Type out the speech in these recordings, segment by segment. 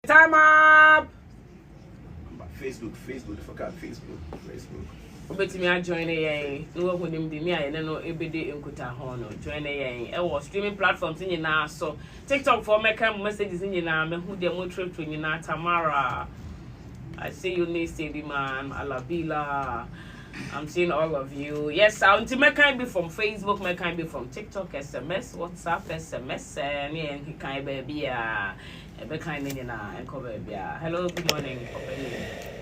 Time up. Facebook. Bet me I join a no one him the me I know every day in Kuta Hono. Join a streaming platforms in now. So TikTok for me come messages in now. Me who the more trip to you now. Tamara. I see you need steady man. Alabila. I'm seeing all of you. Yes, I want to make kind be from Facebook, make kind be from TikTok, SMS, WhatsApp, SMS, and he kind be be kind in and cover. Hello, good morning.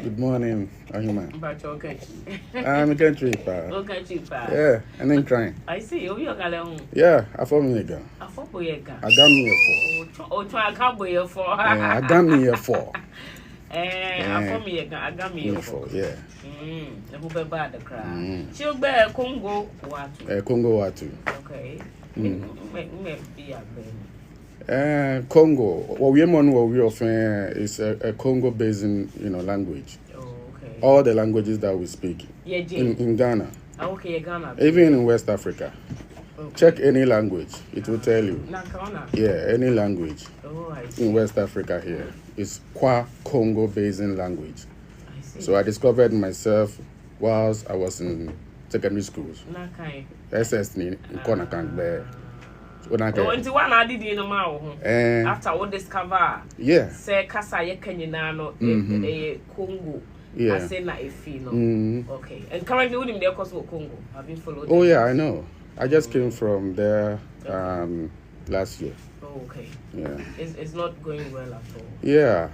Good morning, Ahima. But okay. I'm a country pa. Okay, cheap. Yeah, and then crying. I see you. You're going. Yeah, I found me again. I thought we I got me here for. Oh, try I can't be here for. Yeah, I got me here for. I thought me again. I got me here for. Yeah. Who be bad the crowd. She'll be Kongo WATTU. Kongo WATTU. Okay. Me be a Congo. What we often is a Congo basin, language. Oh, okay. All the languages that we speak in Ghana. Okay, Ghana. Even in West Africa. Okay. Check any language, it will tell you. Nakana. Yeah, any language. Oh, I see. In West Africa here. It's Congo basin language. I see. So I discovered myself whilst I was in secondary schools. Nakai. SS in Konakan there. One I did in a after all discover. Yeah. Say Kasa Yekanyanano Congo. Yeah. I say na Efino. Okay. And currently within the course of Congo. Have you followed? Oh yeah, I know. I just came from there last year. Oh, okay. Yeah. It's not going well at all. Yeah.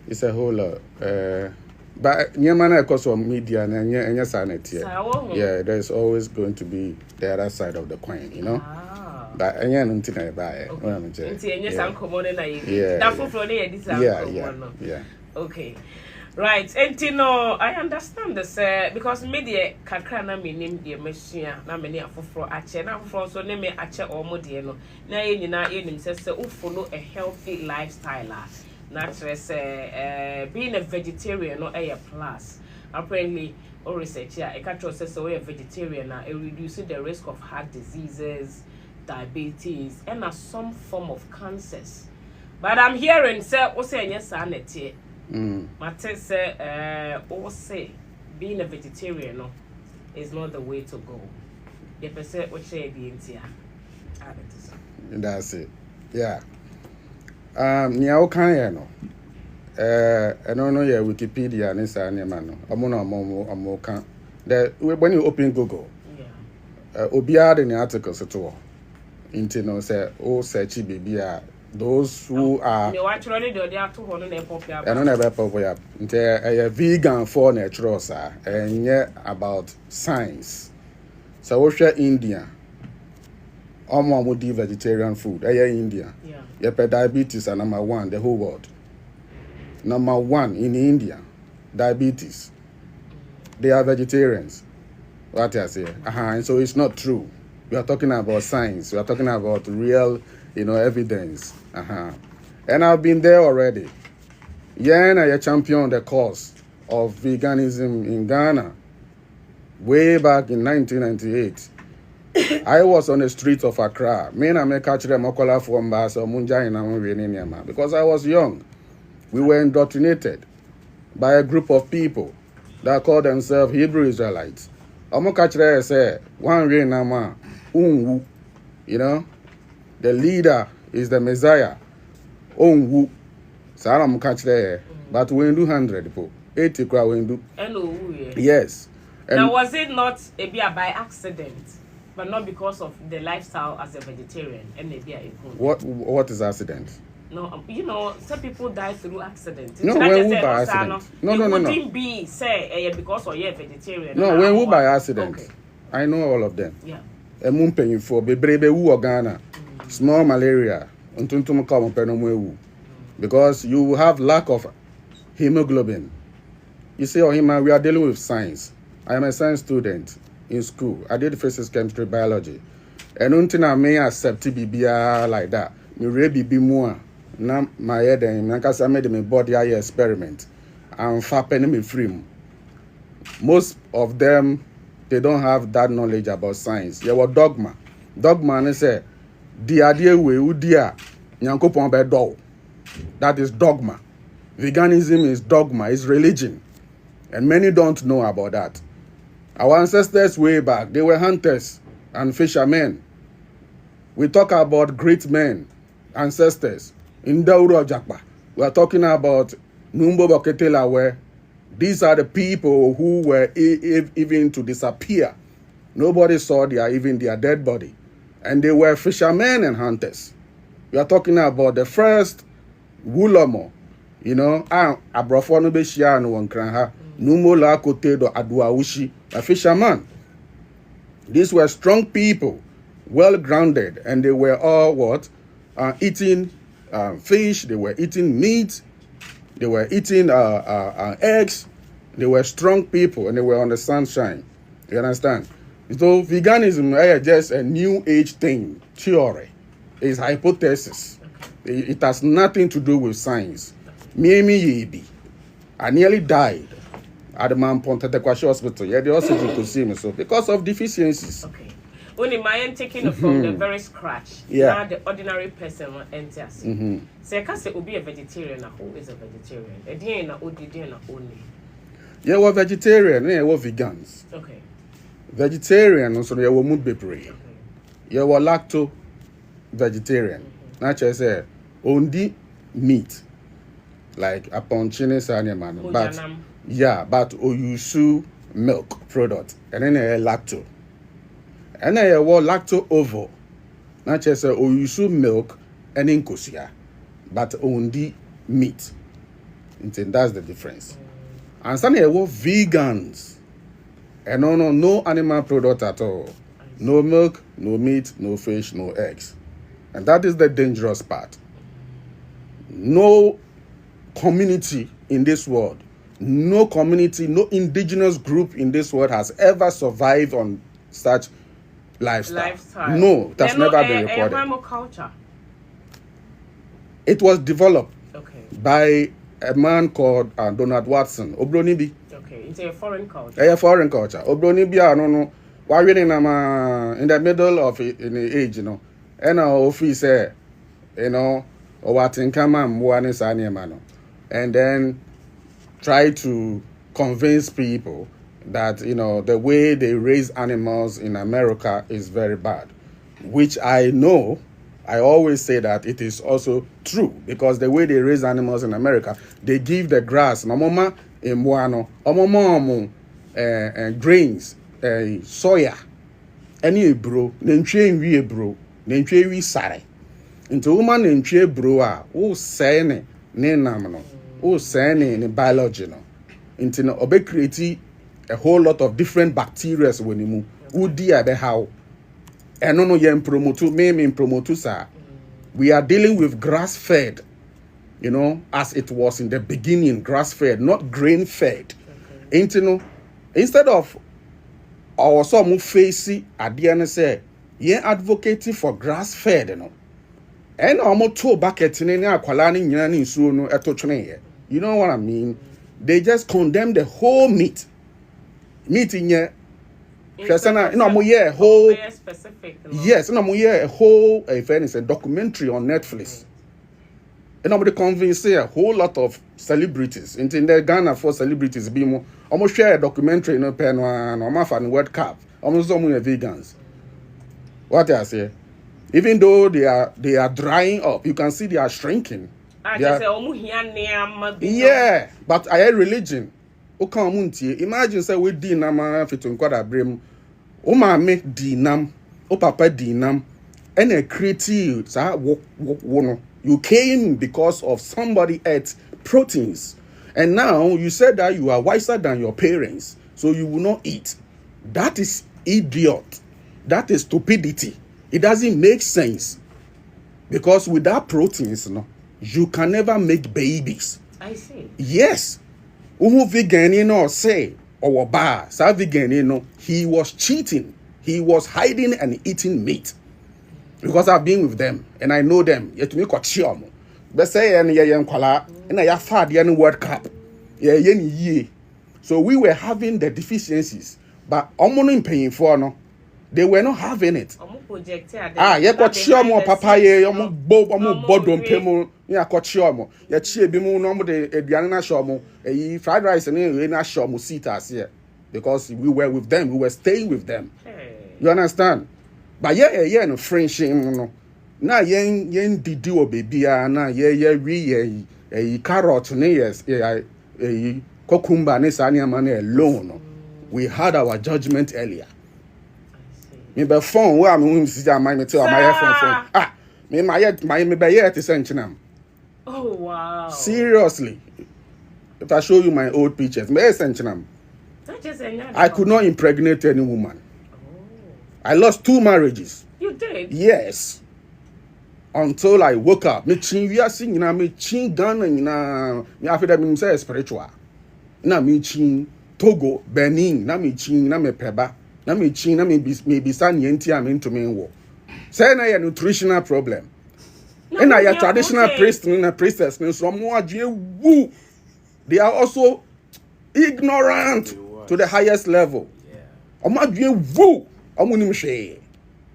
It's a whole lot. But Nyamana cause of media and sanity. Yeah, there's always going to be the other side of the coin, But yeah. Okay. Right, and I understand this because media kakrana meaning the machine na many afofro ache na afofro so na me ache omode no na yenyina enim say follow a healthy lifestyle na being a vegetarian no a plus apparently or research here e catch say we a vegetarian na it reduces the risk of heart diseases, diabetes and some form of cancers. But I'm hearing say o say yes sanity. Mate say say being a vegetarian no is not the way to go. The person what say the entire. That's it. Yeah. Nia okan no. I don't know your Wikipedia and say anyama no. Amo kan. When you open Google. Yeah. Obiara the articles at all. Into no say search baby those who are actually they are 200 popular. I don't know popular. A vegan for natural sir and about science. So we share India. Almost do vegetarian food. India. Yeah. Diabetes are number 1 the whole world. Number 1 in India, diabetes. They are vegetarians. What I say? And so it's not true. We are talking about science. We are talking about real, evidence. And I've been there already. Yeah, I championed the cause of veganism in Ghana way back in 1998. I was on the streets of Accra. Me and I catch them because I was young. We were indoctrinated by a group of people that call themselves Hebrew Israelites. I'm catch them say one nama unwu, the leader is the Messiah. Unwu. So I'm catch there, but we do 100 people, 80 crowd we do. Yes. And now was it not by accident? But not because of the lifestyle as a vegetarian and maybe a What is accident? No, some people die through accident. No, when who by accident? No. Wouldn't be say because you're a vegetarian. No, when who by accident? Okay. I know all of them. Yeah. A mumping for bebrebe who Ghana, small malaria, untuntum come penomwe. Because you have lack of hemoglobin. You see, we are dealing with science. I am a science student in school. I did physics, chemistry, biology. And until I may accept BBR like that, me really be more. Now my head and I made my body eye experiment. I'm fapping me free. Most of them, they don't have that knowledge about science. There was Dogma. Dogma and say, the idea we would dear Yankopon be do. That is dogma. Veganism is dogma, it's religion. And many don't know about that. Our ancestors way back, they were hunters and fishermen. We talk about great men, ancestors. In Dauro Jakpa, we are talking about Numbo Boketela, where these are the people who were even to disappear. Nobody saw even their dead body. And they were fishermen and hunters. We are talking about the first Wulomo, you know, Abrafo Beshia no Wankranha, Numo La Kotedo Aduaushi, a fisherman. These were strong people, well grounded, and they were all what? Eating fish, they were eating meat, they were eating eggs. They were strong people and they were on the sunshine. You understand? So veganism is just a new age thing, theory. It's hypothesis. It has nothing to do with science. I nearly died at the Mount Pontetekwashi Hospital. Yeah, the oxygen could see me so because of deficiencies. Okay. When the man taking it from the very scratch, now the ordinary person enters. So I can say be a vegetarian. Who is a vegetarian? A DNA or DNA only. Yeah, we're vegetarian. Yeah, we're vegans. Okay. Vegetarian, so yeah, we're mood bakery. Yeah, we're lacto vegetarian. Not just say only meat, like upon Chinese animal, but yeah, but oyusu milk product, and then lacto. And then you want lacto ovo, not just oyusu milk and inkosia, but only meat. And that's the difference. And some you want vegans, and no animal product at all, no milk, no meat, no fish, no eggs, and that is the dangerous part. No community in this world, no community, no indigenous group in this world has ever survived on such lifestyle. No, that's never been recorded. Culture. It was developed by a man called Donald Watson. Obronibi. Okay, it's a foreign culture. A foreign culture. Obronibi, I don't know. Why really in the middle of in the age, you know. And our office, you know, or what in Kama, and then try to convince people that, you know, the way they raise animals in America is very bad, which I know. I always say that it is also true because the way they raise animals in America, they give the grass, mamoma emwano, omomo grains, soya, any bro, nenchwe bro, nenchwe sare. Into woman nenchwe bro o sene ne namno, o sene ne biology no. Into no obe create a whole lot of different bacteria when you move. Udi abe how. And no yen promotu, me promotu sir. We are dealing with grass-fed, you know, as it was in the beginning, grass-fed, not grain-fed. Instead of our some facey at the end say, yeah, advocating for grass-fed, you know. And almost 2 buckets in any aqualani nyani suno etochne. You know what I mean? They just condemn the whole meat. Meat in here. Yes, a whole event, a documentary on Netflix. And I'm convinced a whole lot of celebrities. In the Ghana for celebrities, be almost share a documentary in a pen and on World Cup. Almost some vegans. What I say? Even though they are drying up, you can see they are shrinking. Yeah, but I had religion. Imagine say we di nama fitun kwada brem. O ma make di nam, o papa di nam, and a creative sa wono. You came because of somebody ate proteins, and now you said that you are wiser than your parents, so you will not eat. That is idiot. That is stupidity. It doesn't make sense because without proteins, no, you can never make babies. I see. Yes. Umu vegan no say or bar sa vegan no he was cheating. He was hiding and eating meat. Because I've been with them and I know them. Yet me kwa chiom. Be say en ye kwala na ya fa de no World Cup. Ye ni ye. So we were having the deficiencies, but omo no paying for no. They were not having it. Ye kwa chiom papa ye omo bodom pemo ya kochiomo ya chie bi mu no mo de aduane na shomo fried rice ni na shomo sit as here because we were with them, we were staying with them. You understand? But yeah no friendship no na yen didi o baby na wi carrot ni yes cucumber ni sa ni amane alone no. We had our judgment earlier. Me be phone where am we see am me tell my phone me my be here to send chinam. Oh wow. Seriously. If I show you my old pictures, me send chinam. I could not impregnate any woman. I lost 2 marriages. You did? Yes. Until I woke up. Me chin we are singing na me chin Ghana na me after me say spiritual. Na me chin Togo, Benin, na me chin na me peba. Na me chin na me bisa nienti am into me wo. Say na your nutritional problem. And na your traditional priest and priestess so mo adwe wu. They are also ignorant to the highest level. Omo adwe wu. Omo nim hwe.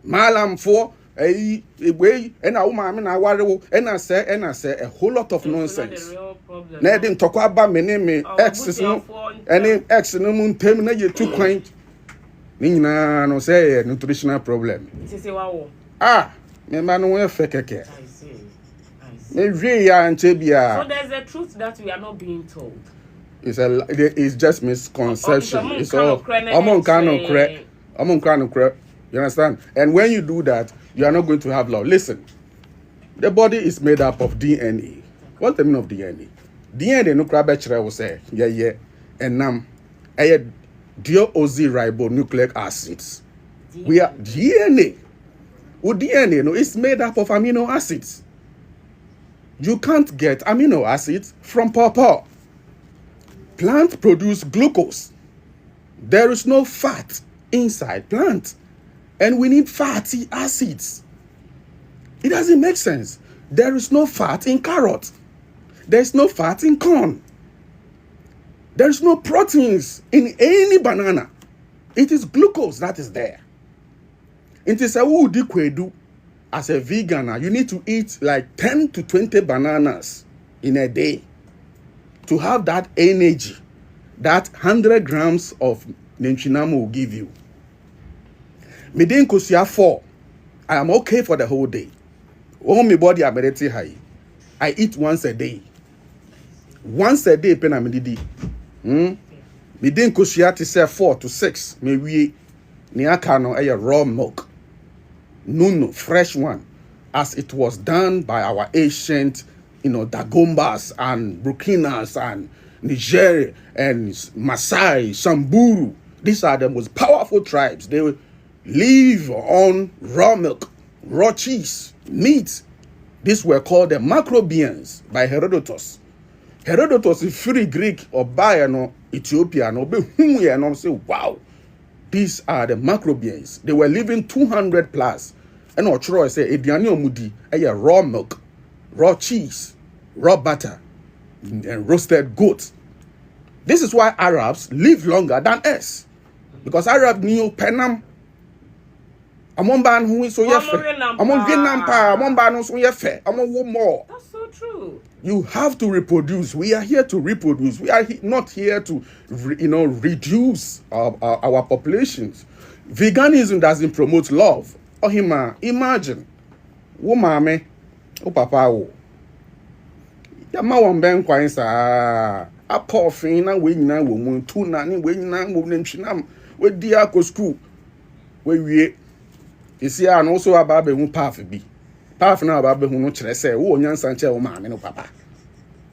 Malam for way and a woman na ware and I say a whole lot of nonsense. Na dey talk about me name me ex no any ex no mun tem na ye too quaint. Ni nyina no say nutritional problem. Me man no we fekeke. I see. Me we ya nche bia. So there's a truth that we are not being told. It's just misconception. It's all among kind of crap. You understand? And when you do that, you are not going to have love. Listen, the body is made up of DNA. What's the meaning of DNA? DNA no crabachere will say, and deoxyribonucleic acids. We are DNA. With DNA, no, it's made up of amino acids. You can't get amino acids from pawpaw. Plant produce glucose. There is no fat inside plant. And we need fatty acids. It doesn't make sense. There is no fat in carrot. There is no fat in corn. There is no proteins in any banana. It is glucose that is there. It is a woody kwedu. As a vegan, you need to eat like 10 to 20 bananas in a day to have that energy that 100 grams of nenchinamo will give you. Midin kusia 4. I am okay for the whole day. Oh, my body ability high. I eat once a day. Once a day, pena mididi. Midin kusia to say 4 to 6. Me we niakano a raw milk. No, fresh one. As it was done by our ancient, Dagombas and Burkinas and Niger and Maasai, Samburu. These are the most powerful tribes. They will live on raw milk, raw cheese, meat. These were called the microbiomes by Herodotus. Herodotus is free Greek or by Ethiopian or and say, wow, these are the microbiomes. They were living 200 plus. And our Troy say, mudi, raw milk, raw cheese, raw butter, and roasted goat. This is why Arabs live longer than us. Because Arab knew penam. Among ban who is so yefe. Among Vietnam pa, among ban so yefe. Among more. That's so true. You have to reproduce. We are here to reproduce. We are not here to, reduce our populations. Veganism doesn't promote love. Oh, imagine. Wo mame, o papa wo. Ya ma won ben kwan sa. Apofin na we nyina wo mu tu na ni we nyina wo ntwinam. We di akọ school. We wie. Isi a no so aba be hu path bi. Path na aba be hu no kire se wo nyansa nche wo mame no papa.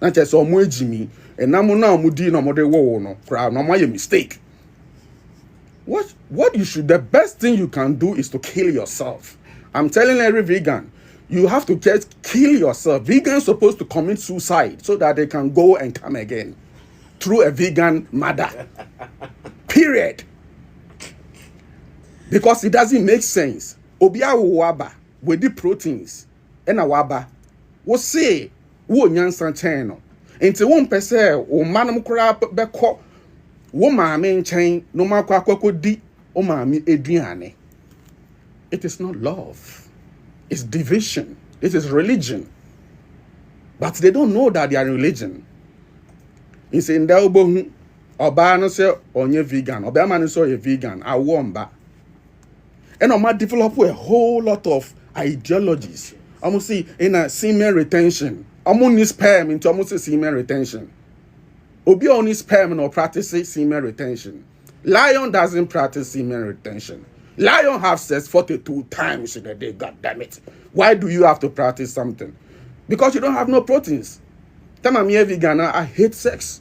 Na che so mo ejimi, enam na mo di na mo de wo no, kra na mo ye mistake. What you should, the best thing you can do is to kill yourself. I'm telling every vegan, you have to just kill yourself. Vegans supposed to commit suicide so that they can go and come again through a vegan mother. Period. Because it doesn't make sense. Obia waba with the proteins and a waba will say wo nyansan chen no. Enti won pese o manam kura beko wo maame nchen no makwa kwakodi o maame eduane. It is not love. It's division. It is religion. But they don't know that they are religion. It's in the obo oba no say onye vegan, oba man so a vegan, I won ba. And I develop a whole lot of ideologies. Almost see in a semen retention. Almost sperm into almost semen retention. Obi only sperm or practice semen retention. Lion doesn't practice semen retention. Lion have sex 42 times in a day. God damn it! Why do you have to practice something? Because you don't have no proteins. Time I'm here vegan, I hate sex.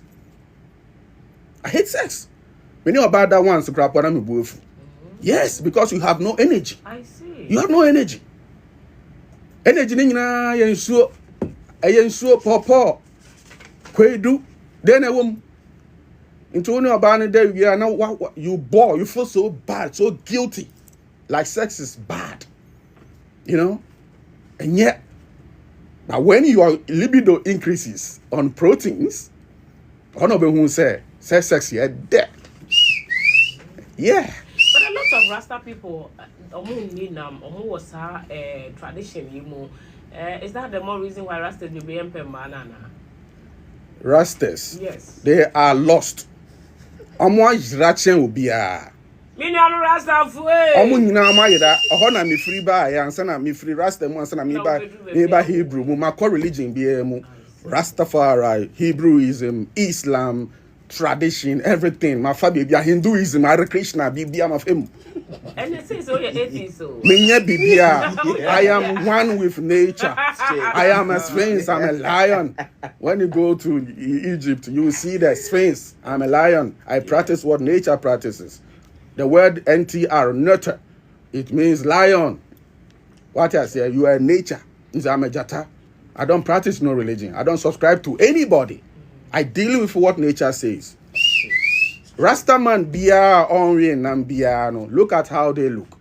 I hate sex. When you're about that one, so crap, what I'm with. Yes, because you have no energy. I see. You have no energy. Energy nina yensuo popo kwedu then a woman into only about there you are now you bore, you feel so bad, so guilty, like sex is bad, you know. And yet now when your libido increases on proteins, one of them who say sex here dead. Yeah. But a lot of Rasta people, was tradition, is that the more reason why Rastas will be banana? Rastas, yes, they are lost. Amwa Jirachen will be a Minion Rasta Fue. Omunina Mayda, a honor me free by and send me free Rasta once and me by Hebrew, my core religion be Rastafari, Hebrewism, Islam, tradition, everything. My family be Hinduism, Hare Krishna, be of him. And it says, oh, you're 80 so. I am one with nature. I am a sphinx, I'm a lion. When you go to Egypt, you will see the sphinx. I'm a lion. I practice what nature practices. The word NTR, nurture, it means lion. What I say, you are nature. I'm a jata. I don't practice no religion. I don't subscribe to anybody. I deal with what nature says. Rastaman biya onwe and biano. Look at how they look.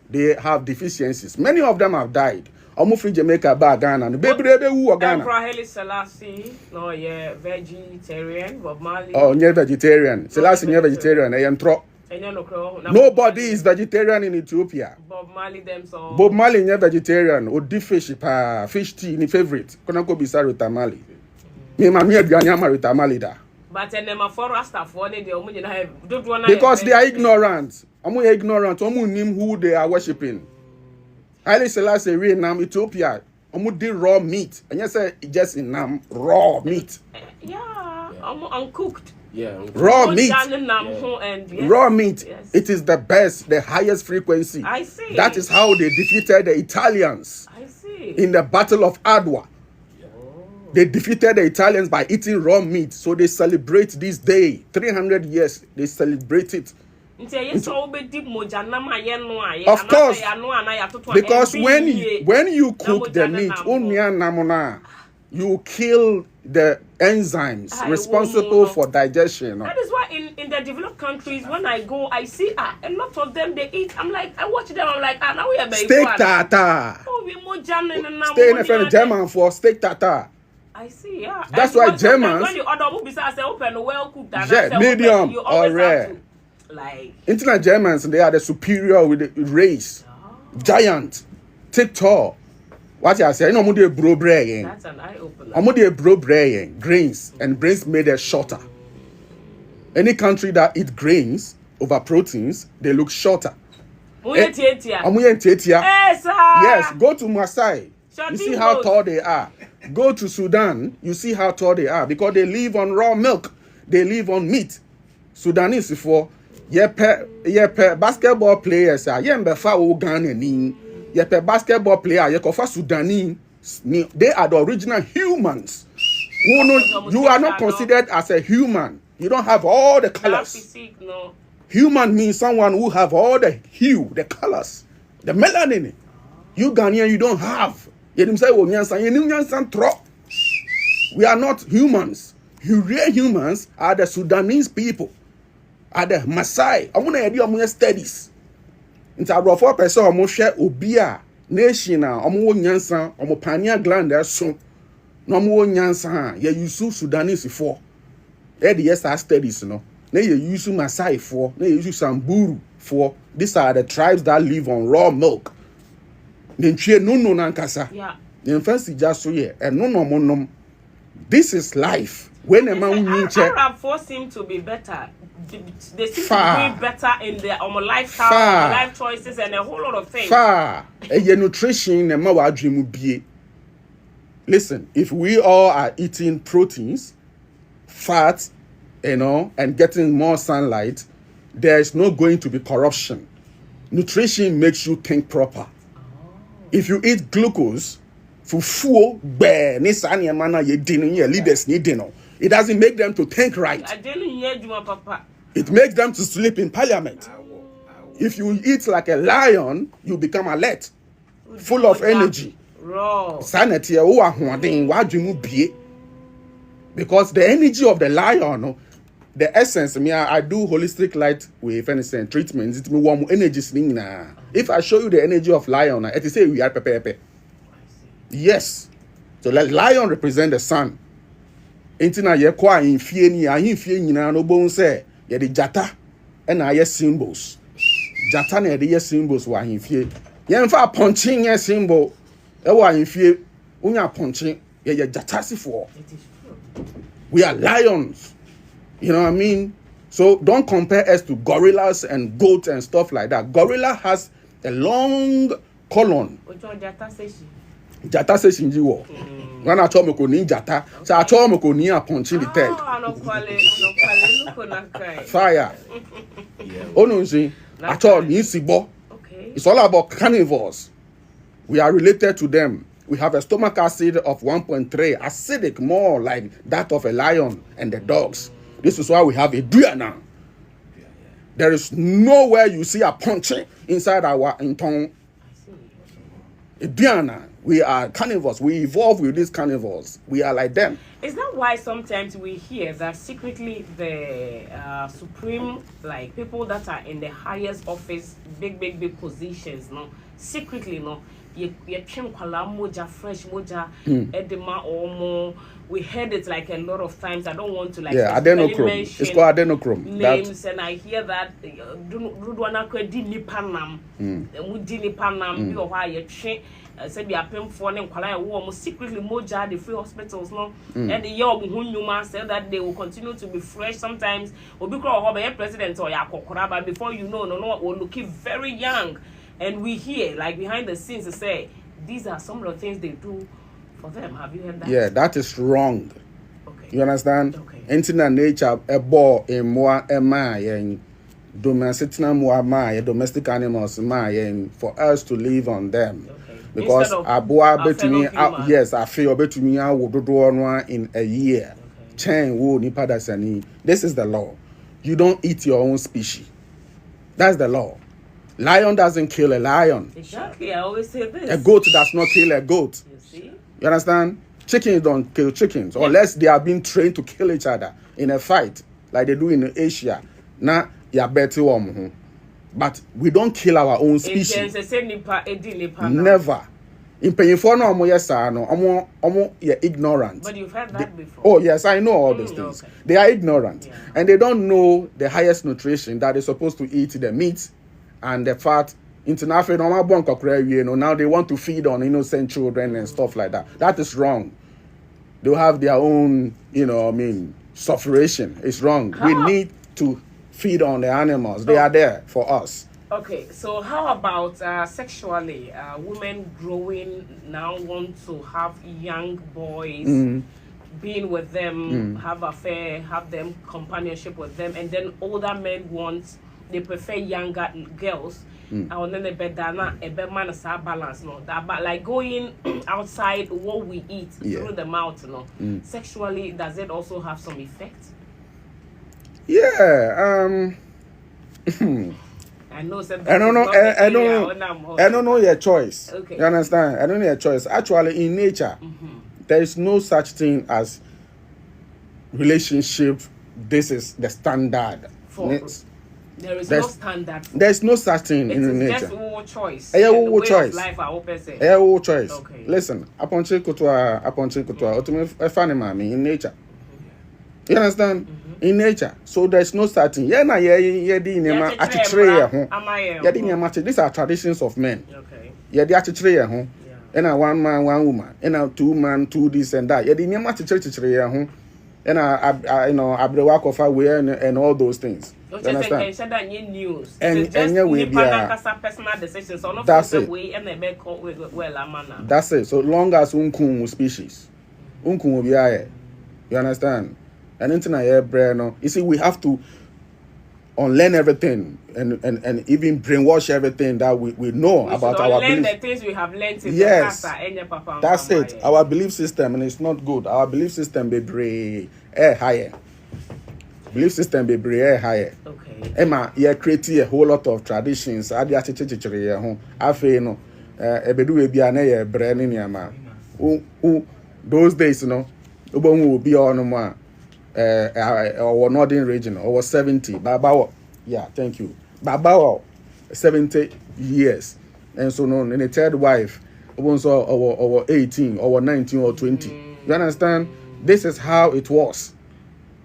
They have deficiencies. Many of them have died. Omo free Jamaica ba Ghana. Baby who Ghana. Emperor Haile Selassie, no, yeah, vegetarian. Bob Marley. Oh, you're vegetarian. Selassie, you're vegetarian. Nobody is vegetarian in Ethiopia. Bob Marley them so. Bob Marley, you're vegetarian. Odi fish tea, ni favorite. Konako bisa with tamale. Me mami adwanya with tamale da. But then them for Rasta for they don't want. Because they are ignorant. Omo ignorant. Omo nim who they are worshiping. Haile Selassie in Ethiopia. Omo did raw meat. And you say just in raw meat. Yeah, uncooked. Yeah. Raw meat. And yes, raw meat. Yes. It is the best, the highest frequency. I see. That is how they defeated the Italians. I see. In the Battle of Adwa. They defeated the Italians by eating raw meat. So they celebrate this day. 300 years, they celebrate it. Of course. Because when you cook the meat, you kill the enzymes responsible for digestion. That is why in the developed countries, when I go, I see a lot of them, they eat. I'm like, I watch them, I'm like, now we are steak tartare. Oh, we more jam in stay in a friend German for steak tartare. I see, yeah. That's why Germans. When the other movies I say open, well cooked, medium or rare. Like Internet Germans, they are the superior with the race. Giant, take tall. What I say, you know, bro brain. That's an eye opener. They bro brain, grains, and brains made it shorter. Any country that eat grains over proteins, they look shorter. Yes, go to Maasai. You see how tall they are. Go to Sudan, you see how tall they are because they live on raw milk. They live on meat. Sudanese for basketball players are basketball player Sudanese. They are the original humans. You are not considered as a human. You don't have all the colors. Human means someone who have all the hue, the colors, the melanin. You Ghanaian, you don't have. We are not humans. Real humans are the Sudanese people, are the Maasai. I'm gonna do studies. Into a rough person, I'm share Obia nation. I'm nyansa. I'm pineal gland there so. No more nyansa. You use Sudanese for. Yes, I studies no. Now you use Maasai for. Now you use Samburu for. These are the tribes that live on raw milk. Then no nankasa. Yeah. The fancy just so yeah, and no. This is life. When a man Arab force seem to be better. They seem to be doing better in their lifestyle, life choices, and a whole lot of things. Your nutrition and my dream be. Listen, if we all are eating proteins, fats, and getting more sunlight, there is not going to be corruption. Nutrition makes you think proper. If you eat glucose, fufu, bear, nisani mana ye dinner, your leaders need dinner. It doesn't make them to think right. It makes them to sleep in parliament. If you eat like a lion, you become alert, full of energy. Sanity, because the energy of the lion, the essence, I do holistic light with anything treatments. It's me warm energy. If I show you the energy of lion, it is say we are pepe. Yes. So let lion represent the sun. Intina ye kwa infie ni ahimfie nyina no bon say ye de jata and aye symbols. Jata na ye symbols wa ahimfie. Ye mfa ponching ye symbol e wa ahimfie unya ponching ye jata sifo. We are lions. You know what I mean? So don't compare us to gorillas and goats and stuff like that. Gorilla has a long colon. Jata says in Jiwo. When I told me ko ni jata, so I told me ko ni a punching the third. Fire. Oh no, see, I told ni sibo. It's all about carnivores. We are related to them. We have a stomach acid of 1.3, acidic, more like that of a lion and the dogs. This is why we have a deer now. There is nowhere you see a punching inside our tongue. A deer now. We are carnivores. We evolve with these carnivores. We are like them. Is that why sometimes we hear that secretly the supreme, like people that are in the highest office, big positions, no, secretly, no, you trim kwala moja, fresh moja, edema or more. We heard it like a lot of times. I don't want to like adrenochrome. It's called adrenochrome. Names and I hear that Rudwana di nipanam, mudi nipanam, you why you train. Said we are paying for them secretly moja the free hospitals no and the year said that they will continue to be fresh sometimes will be called president or but before you know will looking very young and we hear like behind the scenes to say these are some of the things they do for them. Have you heard that? Yeah, that is wrong. Okay. You understand? Okay. Entering nature a ball in more and domestic animals for us to live on them. Okay. Because aboa betumi yes I feel betumi awododo in a year chain wo nipa dasani. This is the law. You don't eat your own species. That's the law. Lion doesn't kill a lion. Exactly, I always say this. A goat does not kill a goat. You see? You understand? Chickens don't kill chickens unless they are being trained to kill each other in a fight like they do in Asia. Now ya better one. But we don't kill our own species. Never. In Payinfo no you're ignorant. But you've heard that before. Oh yes, I know all those things. Okay. They are ignorant. And they don't know the highest nutrition that they're supposed to eat the meat and the fat. Now they want to feed on innocent children and stuff like that. That is wrong. They have their own, sufferation. It's wrong. We need to feed on the animals. They are there for us. Okay, so how about sexually? Women growing now want to have young boys, being with them, have affair, have them companionship with them, and then older men they prefer younger girls. And then they better man is balance, no. That but like going outside what we eat through the mouth, no. Sexually, does it also have some effect? Yeah. I know. I don't know your choice. Okay. You understand? I don't know your choice. Actually, in nature, there is no such thing as relationship. This is the standard. There is no standard. There is no such thing in nature. It's just our choice. Our choice. Life, our person. Our choice. Okay. Listen, upon chikutua, in nature. You understand? In nature. So there's no such thing. These are traditions of men. Okay. And a 1 man, 1 woman, and a 2 man, 2 this and that. Yeah, the name of church home. And I you know, Abrewa Kofa way and all those things. You understand? News. And yeah, we be personal decisions. That's it. Well, that's it. So long as unkun species, unkun will be here. You understand? And internet no. You see, we have to unlearn everything and even brainwash everything that we know we about our beliefs. The things we have learned in yes, the past. that's it. Our belief system, and it's not good. Our belief system be higher. Belief system be higher. Okay. Emma, you create a whole lot of traditions. Adi achichichiri home. Afe no, ebedu ebi ane brand ni ama. Those days, you know, ubongu will be on one. Our northern region, over 70. Baba, yeah, thank you. Baba, 70 years. And so on, and a third wife, over 18, or 19, or 20. You understand? This is how it was.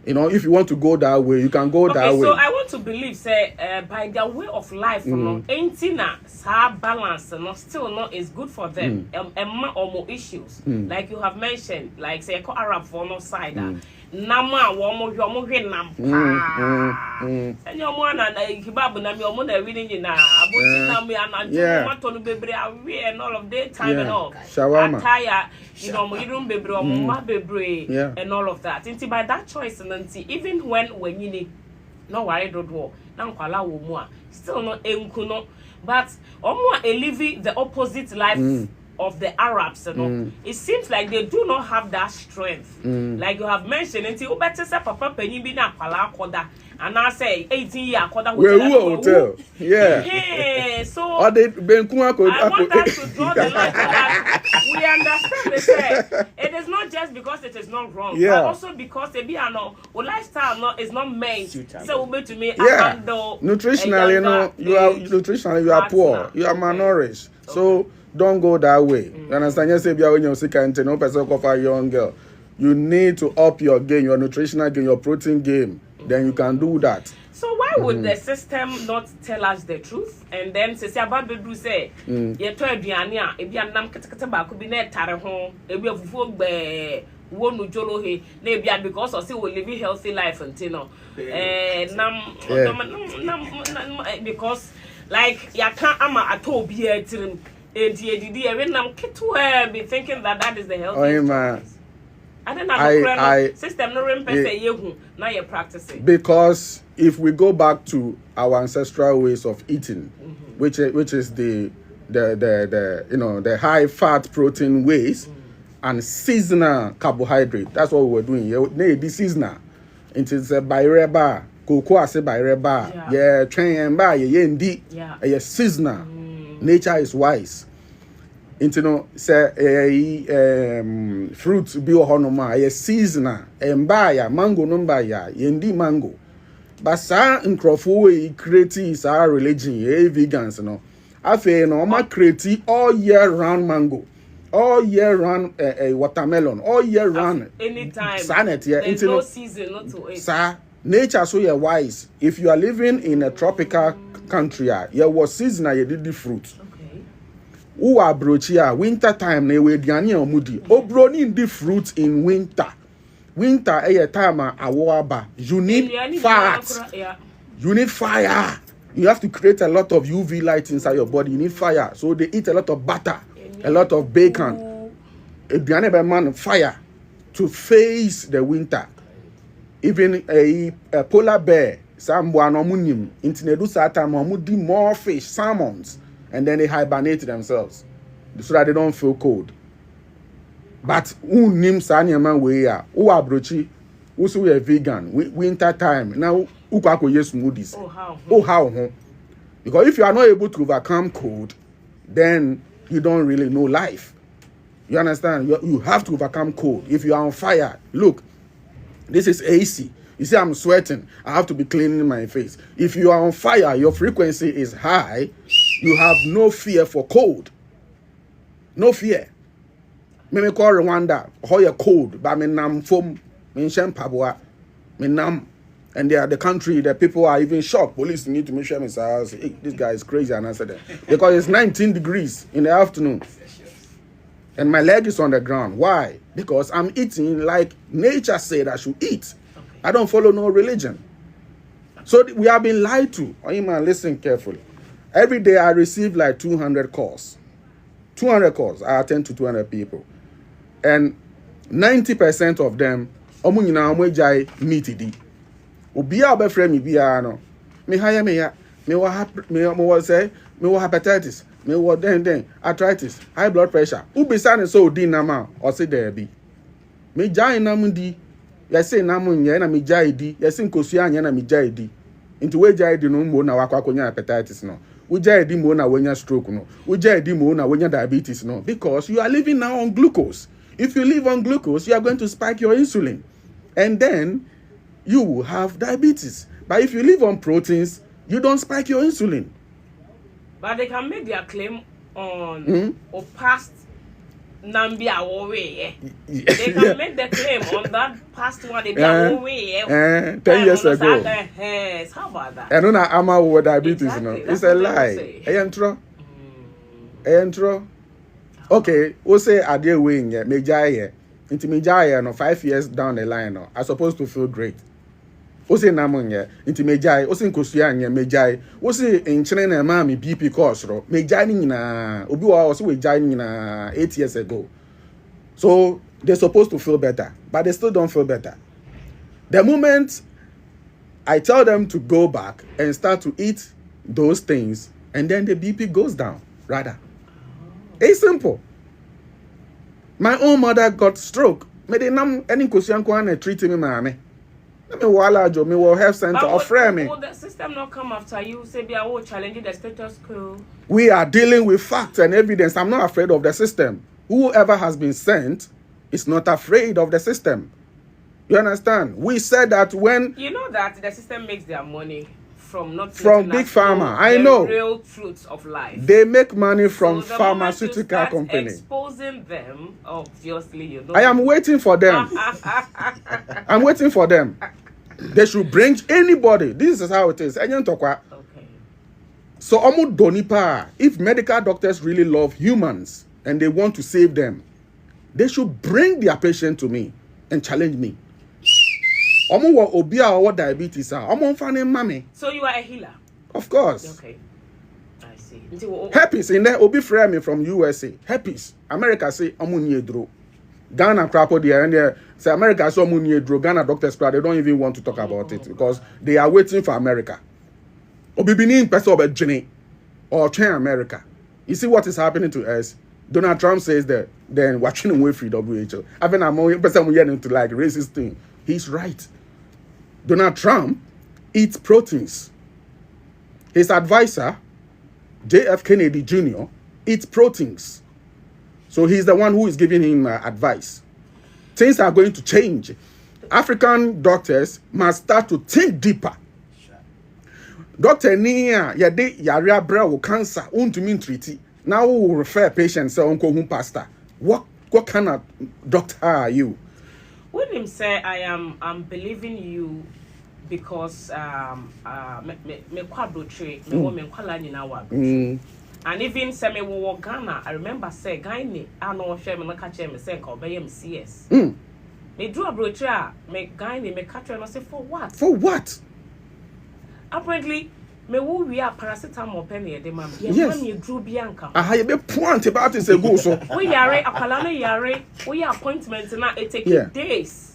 You know, if you want to go that way, you can go that way. So I want to believe, say, by their way of life, ain't balance, still not is good for them. Or more issues, like you have mentioned, like say, Arab for no side. Nama womo nampa. And your one and Kibabu Nam your mother reading na Nami and Matonu Bebre and all of day time and all. Shawarma. Tire, you know, you don't bebre or Mumma Bebre and all of that. And by that choice, and even when you need no worry, don't war, now Kala Wumwa, still not Enkuno, but almost living the opposite life. Of the Arabs, you know, it seems like they do not have that strength. Like you have mentioned, until you better say Papa Penny be na pala koda, and I say 18 year koda. Where hotel? Yeah. Hey, so I want us to draw the line so that we understand. They say it is not just because it is not wrong, but also because they be lifestyle is not made. So to me, nutritionally, you know, you are poor, you are malnourished, so. Don't go that way. You understand? You say, when you're sick and no person of a young girl, you need to up your game, your nutritional game, your protein game. Then you can do that. So why would the system not tell us the truth? And then say about baby say, you told Diania, if you are nam katakaba could be net tare home, if you have food be one jolo he, maybe because of say we living healthy life until because like ya can't ama at all be a when I'm be thinking that is the healthy choice. I don't know system no now you're practicing. Because if we go back to our ancestral ways of eating, which is the you know the high fat protein ways and seasonal carbohydrate, that's what we were doing. The seasonal. It is a bayreba, cocoa say bayreba, train ba ye seasonal. Nature is wise. Into no say fruit be honoma a seasonal and buy mango no buy yendi mango. But sa nkrofo create is our religion vegans no. Afe no ma create all year round mango. All year round watermelon. All year round anytime. Sanet yeah. There's no season not to eat. Sa nature so you're wise. If you are living in a tropical country, you was seasonal you did the fruit. Who are brochia winter time na we diane omudi obroni in the fruit in winter a time awaba you need fat you need fire you have to create a lot of UV light inside your body you need fire so they eat a lot of butter a lot of bacon diane be man fire to face the winter even a polar bear sambo anomunim intinedu sata mamudi more fish salmons. And then they hibernate themselves so that they don't feel cold. But who names man we are who are brochi, who we are vegan, winter time. Now who can use smoothies? How? Because if you are not able to overcome cold, then you don't really know life. You understand? You have to overcome cold. If you are on fire, look, this is AC. You see, I'm sweating. I have to be cleaning my face. If you are on fire, your frequency is high. You have no fear for cold. No fear. Me call Rwanda. How you cold? But me nam foam. Me shem pabwa. Me nam. And they are the country. The people are even shocked. Police need to make sure me say, hey, this guy is crazy. And I said that because it's 19 degrees in the afternoon. And my leg is on the ground. Why? Because I'm eating like nature said I should eat. Okay. I don't follow no religion. So we have been lied to. Oh, man, listen carefully. Every day I receive like 200 calls. 200 calls. I attend to 200 people. And 90% of them, meat idi. Obiya obefre mi biya no. Me hire me ya. Me was hepatitis. Me was then arthritis, high blood pressure. Ubisa ne so di nama or say there be. Me jai namundi. Yesi namun ye na me jai di. Yesi nkosua anya na me jai di. Into we jai di no mo na wakwa konya hepatitis no. We jai di mo na wenya stroke no. We jai di mo na wenya diabetes no. Because you are living now on glucose. If you live on glucose, you are going to spike your insulin. And then you will have diabetes. But if you live on proteins, you don't spike your insulin. But they can make their claim on or past Nambia away. They can make the claim on that past one they away. 10 years ago. How about that? And I am with diabetes, Exactly. no. That's It's a what they will lie. say. Entro. Okay, we'll say I did win yet. Mejaye. Into Mejaye, no, 5 years down the line, no. I'm supposed to feel great. Ose namunye inti mejai ose nkosua anya mejai ose enchene na ma me BP course ro mejai ni nyina obi wa ose we jai ni nyina 8 years ago. So they're supposed to feel better, but they still don't feel better. The moment I tell them to go back and start to eat those things, and then the BP goes down rather. It's simple. My own mother got stroke. Me de nam any nkosua nko na treat me maame. Me will health center or frame me. Will the system not come after you? Say they are challenging the status quo. We are dealing with facts and evidence. I'm not afraid of the system. Whoever has been sent is not afraid of the system. You understand? We said that when you know that the system makes their money from not from big pharma. I know real truths of life. They make money from So the pharmaceutical moment you start company. Exposing them, obviously you know. I am waiting for them. I'm waiting for them. They should bring anybody. This is how it is. Okay. So donipa. If medical doctors really love humans and they want to save them, they should bring their patient to me and challenge me. Obia or diabetes. Mami. So you are a healer? Of course. Okay. I see. Herpes in there, Obi frame from USA. Herpes. America say dro. Ghana crapo there and there. Say America so dro. Ghana doctors they don't even want to talk about it because they are waiting for America. Obi bini person about Jenny or train America. You see what is happening to us? Donald Trump says that then watching away free WHO. I mean I'm only person we into like racist thing. He's right. Donald Trump eats proteins. His advisor, JF Kennedy Jr., eats proteins. So he's the one who is giving him advice. Things are going to change. African doctors must start to think deeper. Doctor Nia, yade yaria bra cancer, untumin treaty. Now we will refer patients to Uncle Pastor. What kind of doctor are you? When him say I'm believing you because me quadrotre me woman kwala ni na wa. And even say me wo Ghana, I remember say Ghana I no share me no catch me say ka obey me CS. Me do abrotre me Ghana me catch no say for what? For what? Apparently me wo we are paracetamol pen e dey ma. Yes. Me drew bianca. Aha you be point about it go so. We yare akwala no yare. We appointment na it take days.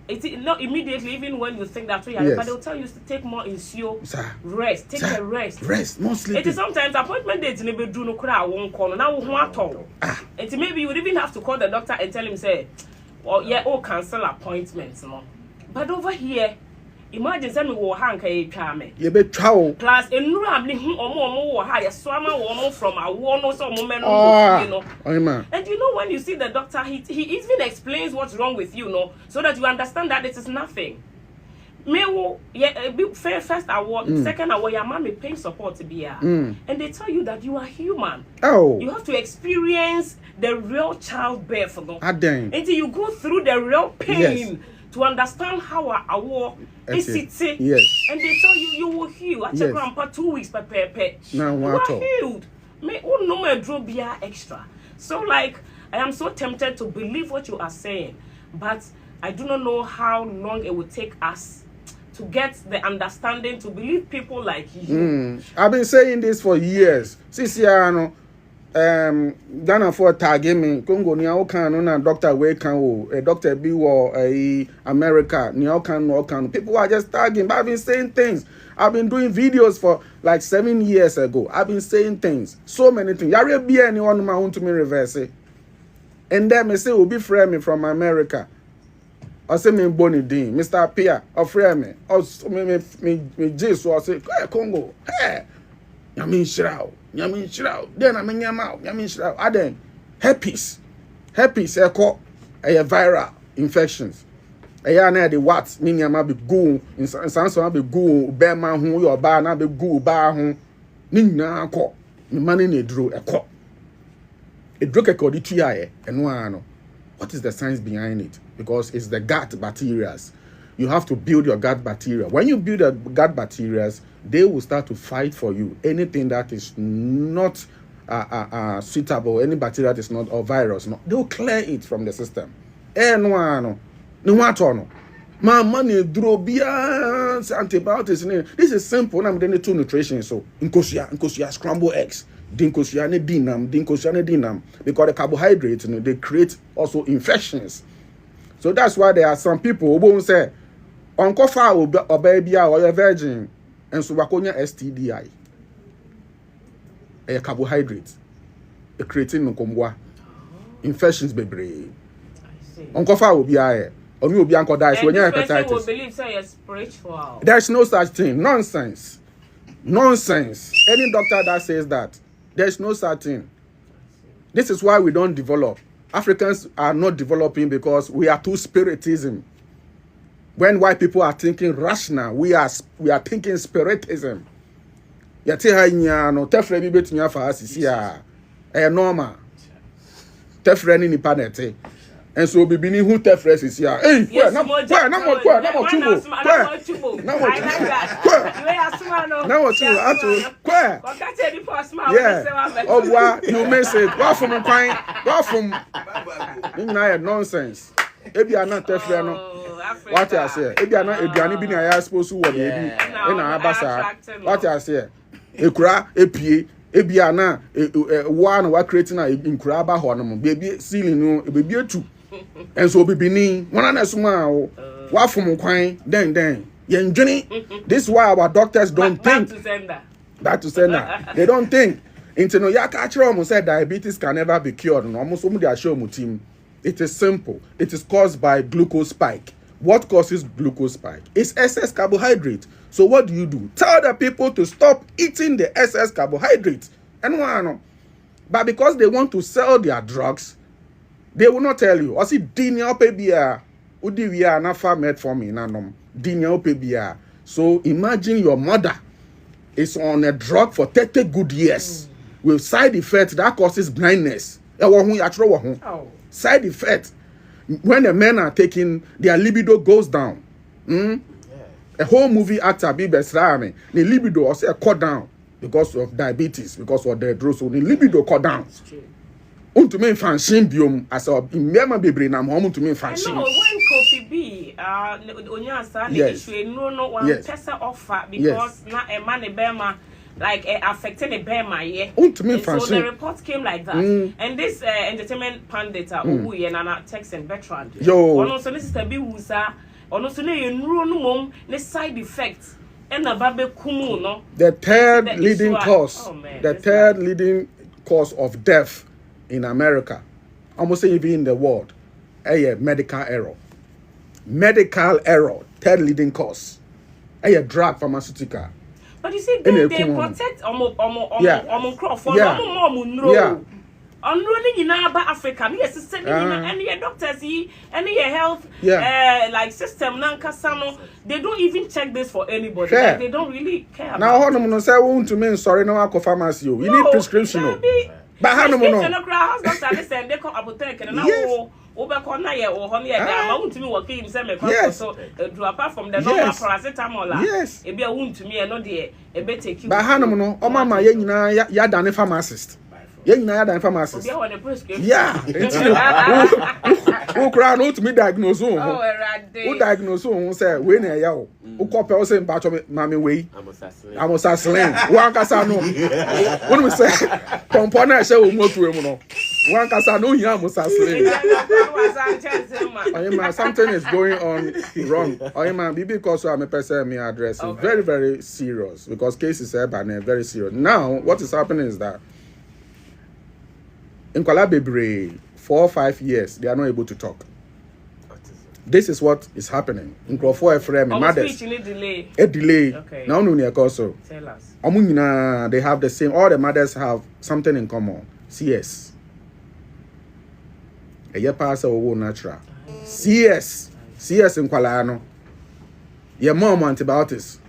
It's not immediately, even when you think that, yes. But they'll tell you to take more insure, rest, take a rest. Rest, more sleep. It is sometimes appointment dates never do no cry won't call. Now won't talk. And maybe you would even have to call the doctor and tell him, say, well, yeah, oh, cancel appointments. No. But over here, imagine some will hang a charme. You be chow. Plus, in rambling or more higher swammer or from a one or some moment, you know. And you know, when you see the doctor, he even explains what's wrong with you, no, so that you understand that it is nothing. First award, second award, your mommy pain support to be and they tell you that you are human. Oh, you have to experience the real childbirth, no? Until you go through the real pain. Yes. To understand how our is it, yes. And they tell you will heal. At your grandpa 2 weeks per. Now you are healed. Me no more drobia extra. So like I am so tempted to believe what you are saying, but I do not know how long it will take us to get the understanding to believe people like you. I've been saying this for years. Sisiano, Ghana for tagging me, Kongo Niaokan, and Dr. Wakan, a Dr. B or a America, Niaokan. People are just tagging, but I've been saying things. I've been doing videos for like 7 years ago. I've been saying things, so many things. Yare be anyone who want to me reverse it. And then me say, will be frame from America. I say me Bonnie Dean, Mr. Pia, or frame me. Or me Jesus, or say, hey, Congo, hey, Yamin Shroud. Then I mean Yamin Shroud. And then herpes, echo, a viral infections. A yana the what, meaning I be go, in some be go, bear man who your bar, na be go bar who, Nina co, me money ne drew a co. A drug a codity, and one. What is the science behind it? Because it's the gut bacteria. You have to build your gut bacteria. When you build the gut bacteria, they will start to fight for you. Anything that is not suitable, any bacteria that is not, or virus, no, they will clear it from the system. My money drobians antibiotics. This is simple. I'm doing two nutrition. So inkosia scrambled eggs. Dinkosiane dinam, because the carbohydrates, they create also infections. So that's why there are some people who won't say, Uncle Fa or baby or a virgin, and so wakonya STDI. A carbohydrates, a creatine no infections baby. Uncle Fa will be a or you will be uncle dies when you're hepatitis. Will believe so you're spiritual. There's no such thing. Nonsense. Any doctor that says that. There's no such thing. This is why we don't develop. Africans are not developing because we are too spiritism. When white people are thinking rational, we are thinking spiritism. No tefre bi betunya fa asisi a normal. Tefre ni nipa nete. And so bibini who tefre sisi a. Hey, na mo yeah. Oh, you miss it. What from quine? What from? Nonsense. Ebi are not tefre no. What I say? Ebi are not eduani bi na ya supposed to work ebi. Na abasa. What I say? Ekura epie ebi are na one wa creating a inkura ba ho no mo. Baby ceiling no baby etu. And so bibini one na suma o. What from quine? Then. This is why our doctors don't think. Back to sender. They don't think. Into no yaka said diabetes can never be cured. No, almost somebody show team. It is simple. It is caused by glucose spike. What causes glucose spike? It's excess carbohydrate. So what do? Tell the people to stop eating the excess carbohydrate. And one, but because they want to sell their drugs, they will not tell you. I see dinya opebia, udiwia na fa made for me nanom. Dinya opebia. So imagine your mother is on a drug for 30 good years with side effects that causes blindness. Side effect. When the men are taking, their libido goes down. A whole movie actor, the libido also cut down because of diabetes, because of the drugs. So the libido cut down. To me function biome as a member baby na home to me function. No, when Kofi B Onyasa issue no one person offer because na a man bema like affecting a bema so the report came like that. And this entertainment pundit who na Texan veteran. Ono so this is be wusa ono so na enuro no mom ne side effects and na babe kumu no. The third leading cause of death in America, almost even in the world, medical error. Medical error, third leading cause. Drug pharmaceutical. But you see, they protect Africa. Yes, any doctors, any health like system, they don't even check this for anybody. Like, they don't really care. Now, hold on, say to me, sorry, no alcohol pharmacy. You need prescription. But how no more? They call apothecary and now over na ye or honey I want to me working so apart from the normal paracetamol. Yes. It be a wound to me and not the a bit take you. But how no more? Oh, mama, ya done a pharmacist. Yeah, you know that pharmacist. Obi a the prescription. Yeah. Who cry no to me diagnose who. Oh, erade. Who diagnose who say we na ya o. Who call pe o say mpa cho mami we. Amoxicillin. One kasa no. When we say component say o motu emu no. One kasa no here amoxicillin. Something is going on wrong. Because I'm a person me address is very, very serious because cases are very serious. Now, what is happening is that in Kwalabebre, 4 or 5 years, they are not able to talk. This is what is happening. In Crawford, mothers, a delay. Okay. Now, also. Tell us. They have the same. All the mothers have something in common. CS. A year pass over natural. CS in Kwalano. Your mom antibiotics,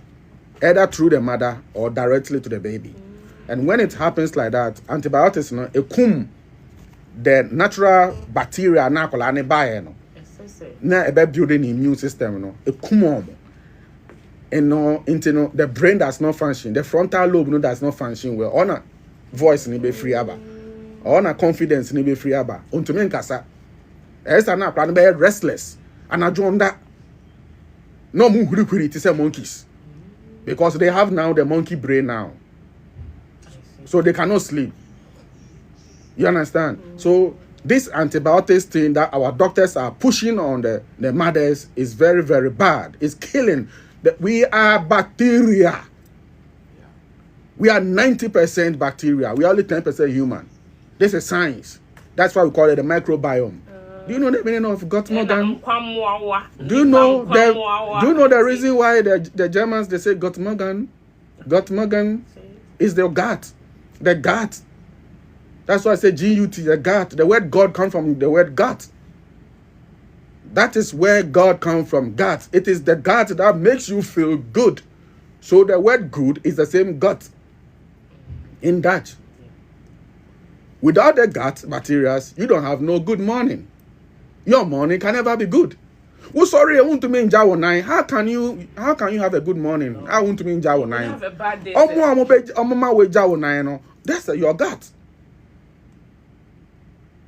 either through the mother or directly to the baby. And when it happens like that, antibiotics, no, it come the natural bacteria na kolane bae no. Na ebe building the immune system no. It come on. And no, into the brain does not function. The frontal lobe no does not function well. On a voice ni be free aba. On a confidence ni be free aba. Untumi nkasa. Esa na plan be restless. And I join that. No more hurry to say monkeys. Because they have now the monkey brain now. So they cannot sleep. You understand? So this antibiotics thing that our doctors are pushing on the mothers is very, very bad. It's killing. We are bacteria. We are 90% bacteria. We are only 10% human. This is science. That's why we call it the microbiome. Do you know the meaning of Gottmagen? Do you know the reason why the Germans they say Gottmagen? Gottmagen is the gut. The gut. That's why I say G-U-T, the gut. The word God comes from the word gut. That is where God comes from, gut. It is the gut that makes you feel good. So the word good is the same gut in Dutch. Without the gut materials, you don't have no good morning. Your morning can never be good. Oh, sorry, I want to mean Jawo 9. How can you have a good morning? I want to mean Jawo 9. You have a bad day. That's your gut.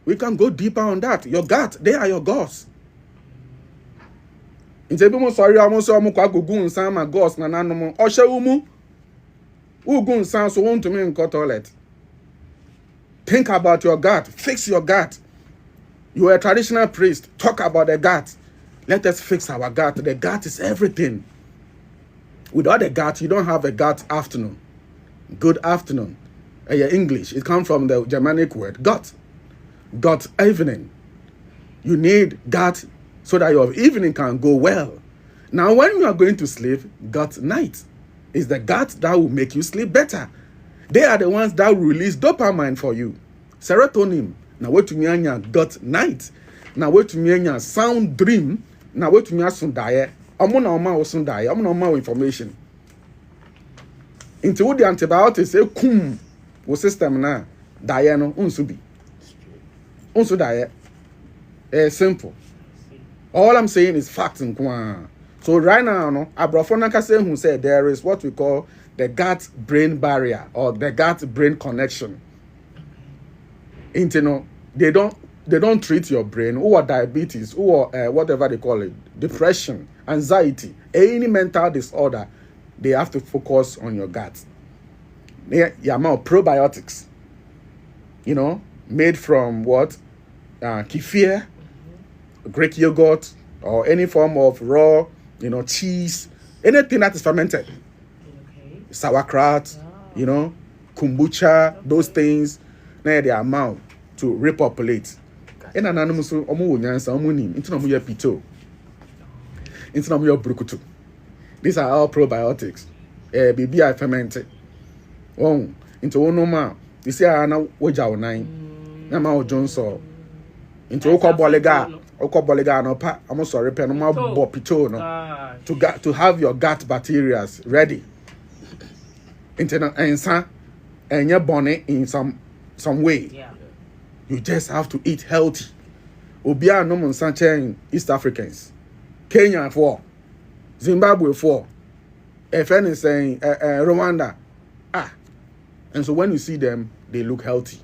We can go deeper on that. Your gut, they are your gods. Instead sorry, I'm also gun sama gods na nanomo. Osha umu. Ugun san so want to mean toilet. Think about your gut. Fix your gut. You are a traditional priest. Talk about the gut. Let us fix our gut. The gut is everything. Without the gut, you don't have a gut afternoon. Good afternoon. English. It comes from the Germanic word gut. Gut evening. You need gut so that your evening can go well. Now, when you are going to sleep, gut night is the gut that will make you sleep better. They are the ones that will release dopamine for you. Serotonin. Now, what you mean gut night. Now, what you mean sound dream. Now, what you mean sundaye. I'm not information. Into the antibiotics, say kum. What system na diano unsubi. Unsu diet. Simple. All I'm saying is facts and kwa. So right now, no, Abrafona Kase who said there is what we call the gut-brain barrier or the gut-brain connection. Into they don't treat your brain or diabetes or whatever they call it, depression, anxiety, any mental disorder. They have to focus on your gut. Yeah, more probiotics. Made from what? Kefir, Greek yogurt, or any form of raw, cheese, anything that is fermented. Okay. Sauerkraut, kombucha, those things. Now they are amount to repopulate. In an animal, so pito. Brukutu. These are all probiotics. Baby, I fermented. Oh, into one normal. You see, I know what you 9. Now, Johnson. Into Okobolega, no pa. I'm sorry, penoma bopito no. To have your gut bacteria ready. Into and your body in some way. Yeah. You just have to eat healthy. Obia no monsanche East Africans. Kenya 4. Zimbabwe 4. If any saying Rwanda. And so when you see them, they look healthy.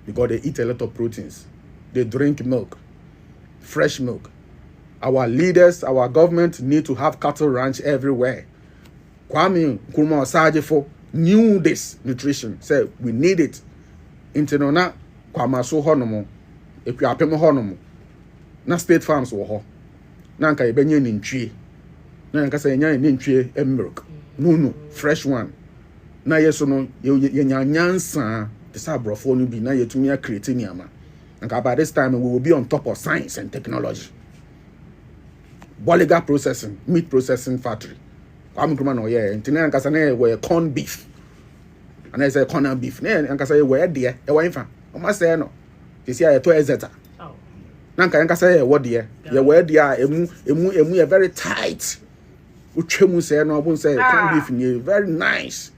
because they eat a lot of proteins. They drink milk, fresh milk. Our leaders, our government need to have cattle ranch everywhere. Kwame Nkrumah Osajifo knew this nutrition. Said we need it. Intenona Kwame so honomo. If you are paying honomo, na state farms wo ho. Na nka ebenye nintwie. Na nka say nya nintwie milk. No, fresh one. Na yeso no ye nyansa the sabrofo no bi na yetumi create niama. Nka by this time we will be on top of science and technology. Boliga processing, meat processing factory. I'm going to say, and then I say, we corn beef. And I say, corn beef. And I say, where dear? A wife. I must say, no. This year, I told Zeta. Oh. Nanka, say, what dear? You where dear? Emu, very tight. Uchemu say, no, I won't say, corn beef, very nice.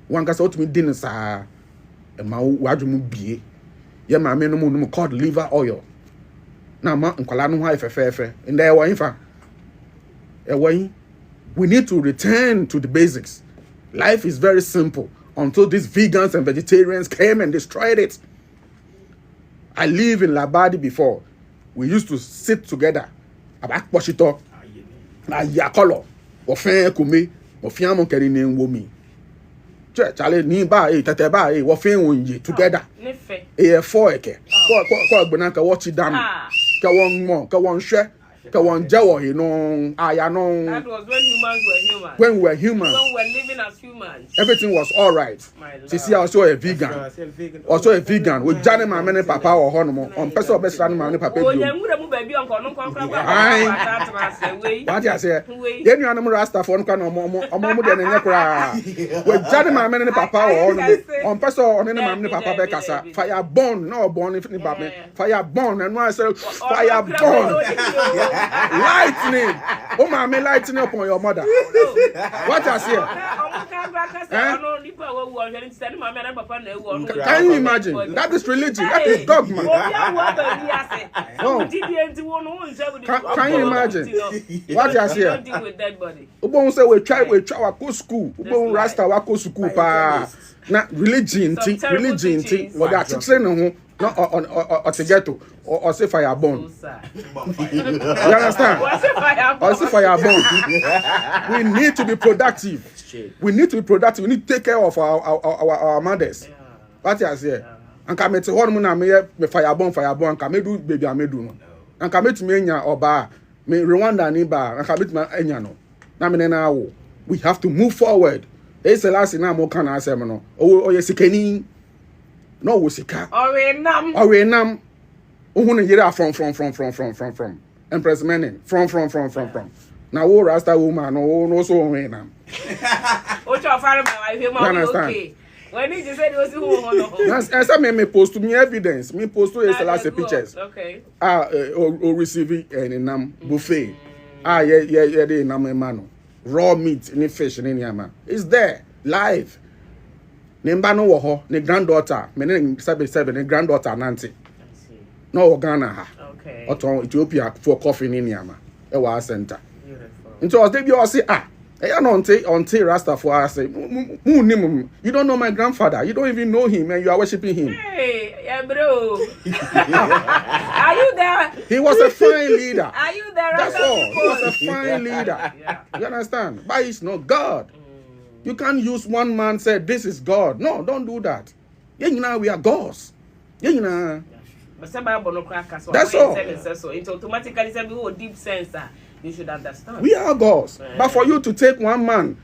One can say, to me, dinner, sir. And my wajumu be. Yeah, my men no called liver oil. Now, ma, nkwala wife, fair. And there, wife. We need to return to the basics. Life is very simple until these vegans and vegetarians came and destroyed it. I lived in Labadi before. We used to sit together. Abak poshito, ayakolo, ofen kume, ofiamo kerine womi. Chale ni ba tete ba wofen wonye together. E four eke. Ko agbenanka watch dam. Ka won mo, ka won hwe. That was when humans were humans. When we were humans. When we were living as humans. Everything was all right. See, also a vegan. Also a vegan. With Johnny Mamene Papa or Honomo. On person best Mamene Papa. Oh, yeah, baby uncle. What I say? Then you are no Rasta for no more than a with Johnny Mamene Papa or on person on any Mamene Papa Becassa. Fire born, no born if any Papa. Fire born, and I say fire born. Lightning! Oh, mommy, lightning upon your mother. What I say? Can you imagine? That is religion. That is dogma. Can you imagine? What I say? Ubon say we try our go school. Ubon rasta our go school pa. Na religion, what they are teaching no or to get to or say fireborn. You understand? Or say fireborn. We need to be productive. We need to be productive. We need to take care of our mothers. What I say? And come to one muna me fireborn. Come do baby amedu no. And come to me nya oba me Rwanda ni ba. And come to me enya no. Na me na wo. We have to move forward. It's the last thing I'm going to say. Oh, yes, Kenny. No, was it? Orenam. Who hear from. Empress Menin. From. Now, all Rasta woman, no, so Orenam. What your father, my okay. When he just said it was who? And some may post to me evidence. Me post to the last pictures. Okay. Or receive any nam buffet. Yeah, they nam mano. Raw meat, any fish, any yama. It's there, live. Nembano woho, ne granddaughter, meaning 77, ne granddaughter Nancy. No Ghana. Okay. Or Ethiopia for coffee in yama. Ewa center. Beautiful. Into us, they be all say, until Rasta for us say, you don't know my grandfather, you don't even know him, and you are worshiping him. Hey, yeah, bro. Are you there? He was a fine leader. Are you there? That's all. He was a fine leader. Yeah. You understand? But he's not God. You can't use one man say this is God. No, don't do that. Yeah, you know we are gods. Yeah, you know. But somebody no crackers. That's all. It automatically says we deep sense. You should understand. We are gods. But for you to take one man,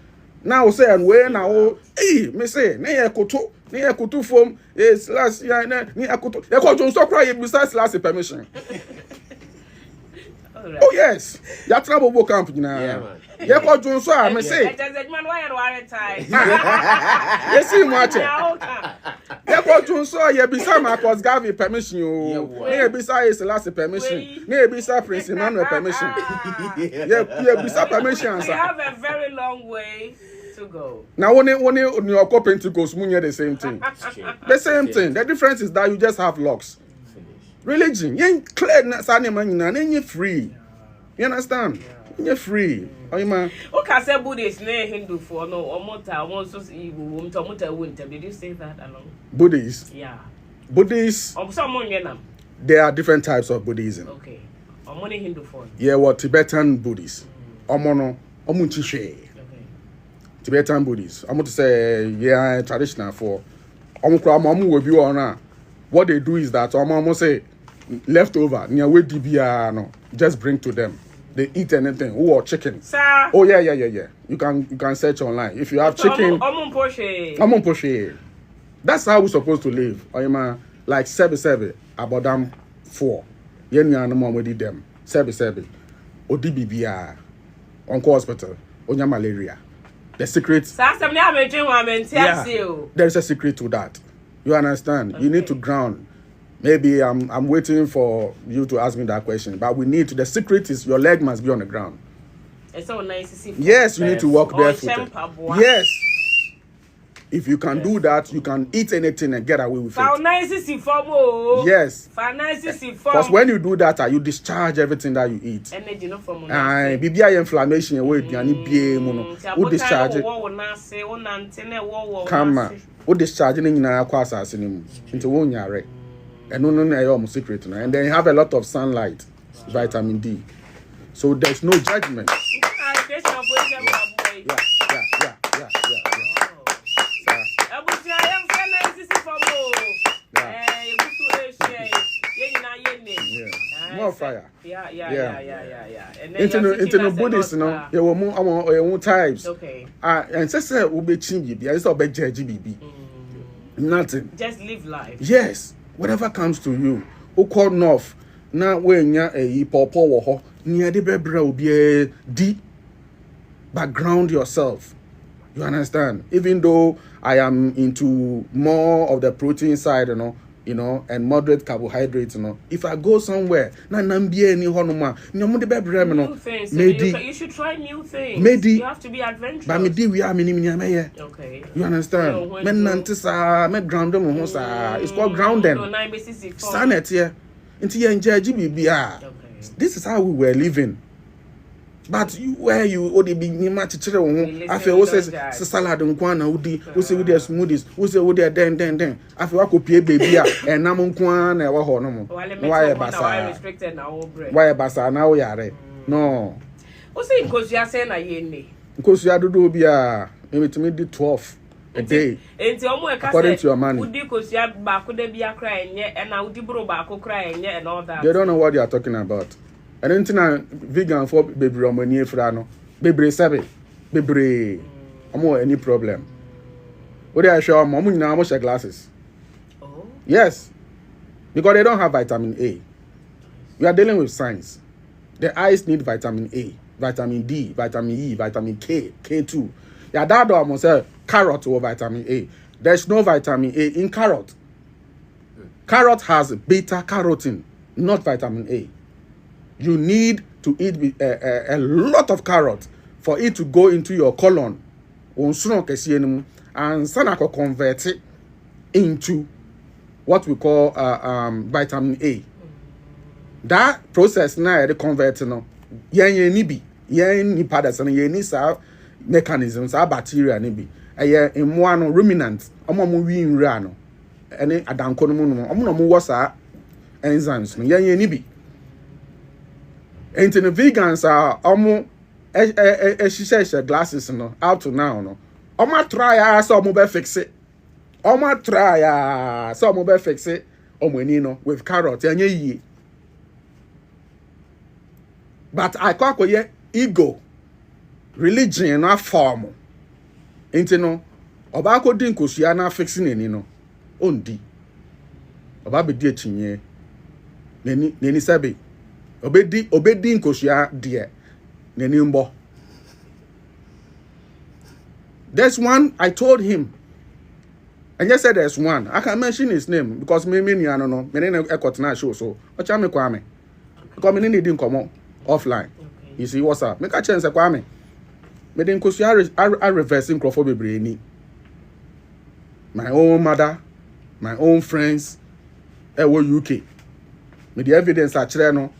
now say and where now, hey, me say, ne kutu form is last year, ne kutu. They call John stop crying besides last permission. Right. Oh yes, that's trouble book camp now. Yeah, man. Yeah, call John so I say. Man, why are you tired? You see much. Yeah, call John so you beside Marcus Garvey permission. You beside his last permission. You beside Prince Emmanuel permission. Yeah, beside permission. We have a very long way to go. Now, when you are coping to go smooth, the same thing. The same thing. The difference is that you just have locks. Religion, you ain't clear, you're free. You understand? You're free. Okay, I said Buddhist, Hindu for no, or Mota, did you say that alone? Buddhist? Yeah. Buddhists. There are different types of Buddhism. Okay. Omoni Hindu for. Yeah, what Tibetan Buddhists. Omono omunchishe. Tibetan Buddhists. I'm going to say, yeah, traditional for. What they do is that almost say leftover near where DBR no just bring to them. They eat anything or chicken. Sir. Oh yeah. You can search online if you have chicken. That's how we're supposed to live. Like seven about them 4. Yenya no more with them. Seven. ODBBR. Onko hospital. Onya malaria. The secret. Yeah. There's a secret to that. You understand? Okay. You need to ground. Maybe I'm waiting for you to ask me that question. But we need to. The secret is your leg must be on the ground. It's so nice to see. Yes, you need to walk barefoot. Yes. If you can do that, you can eat anything and get away with it. Yes. Because when you do that, you discharge everything that you eat. BBI inflammation, you discharge it. Come on. You discharge it into one yard. And no secret. And then you have a lot of sunlight, vitamin D. So there's no judgment. More fire. Yeah. Into no Buddhist, no. There were more types. Okay. Ancestral will be chingy. It's not GBB. Nothing. Just live life. Yes. Whatever comes to you. Who call north? Now when you're a popo near the bebra will be a deep background yourself. You understand? Even though I am into more of the protein side, you know, and moderate carbohydrates, if I go somewhere, new things. You should try new things. You have to be adventurous. But okay. You understand? It's called grounding. Stand here. This is how we were living. But where you only be much children, I feel also salad and guana, who say with their smoothies, who say with their den. I feel I could pay baby and Namon Kwan and Wahono. Why a bassa now? Yare. No. What's it because you are saying a yeni? Because you are to do be maybe to make the 12 a day. According to your money. Would you because you are back with the beer crying yet and now Dibro back crying yet and all that? They don't know what you are talking about. I don't think vegan for baby Romani Frano. Baby Sabi. Baby. Any problem. What I show mom now much glasses. Oh. Yes. Because they don't have vitamin A. We are dealing with science. The eyes need vitamin A, vitamin D, vitamin E, vitamin K, K2. Yeah, that almost say carrot or vitamin A. There's no vitamin A in carrot. Carrot has beta carotene, not vitamin A. You need to eat a lot of carrot for it to go into your colon. And Sanako convert it into what we call vitamin A. That process now they convert mechanisms bacteria in one ruminant any enzymes and the vegans are glasses out to now try some fix it. Try some fix it with carrot and but I call it ego, religion, not form. Ain't Obako dinko siana fixing ondi. Obabe dietchinye. Neni sabi. Obedi nkosia dear. Neni mbo. There's one I told him. And just said there's one. I can mention his name because me I don't know. Me ekotna show so. Ocha me kwame. Because me didn't come offline. Okay. You see what's up? Make a chance kwame. Me didn't cause I reversing crofobia brainy. My own mother, my own friends, UK. Me the evidence actually no.